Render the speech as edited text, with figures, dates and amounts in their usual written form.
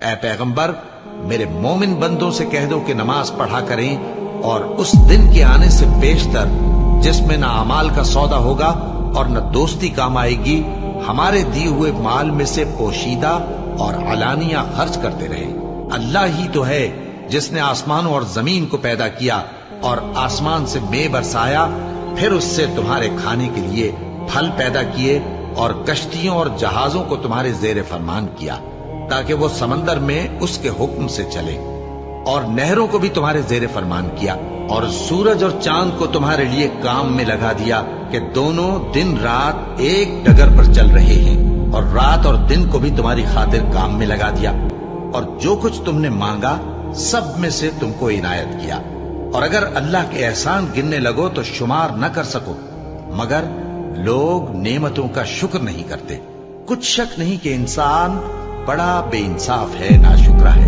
اے پیغمبر میرے مومن بندوں سے کہہ دو کہ نماز پڑھا کریں، اور اس دن کے آنے سے بیشتر جس میں نہ اعمال کا سودا ہوگا اور نہ دوستی کام آئے گی، ہمارے دیے ہوئے مال میں سے پوشیدہ اور علانیہ خرچ کرتے رہے۔ اللہ ہی تو ہے جس نے آسمانوں اور زمین کو پیدا کیا اور آسمان سے مے برسایا، پھر اس سے تمہارے کھانے کے لیے پھل پیدا کیے اور کشتیوں اور جہازوں کو تمہارے زیر فرمان کیا تاکہ وہ سمندر میں اس کے حکم سے چلے، اور نہروں کو بھی تمہارے زیر فرمان کیا، اور سورج اور چاند کو تمہارے لیے کام میں لگا دیا کہ دونوں دن رات ایک ڈگر پر چل رہے ہیں، اور رات اور دن کو بھی تمہاری خاطر کام میں لگا دیا، اور جو کچھ تم نے مانگا سب میں سے تم کو عنایت کیا، اور اگر اللہ کے احسان گننے لگو تو شمار نہ کر سکو، مگر لوگ نعمتوں کا شکر نہیں کرتے۔ کچھ شک نہیں کہ انسان بڑا بے انصاف ہے، ناشکرا ہے۔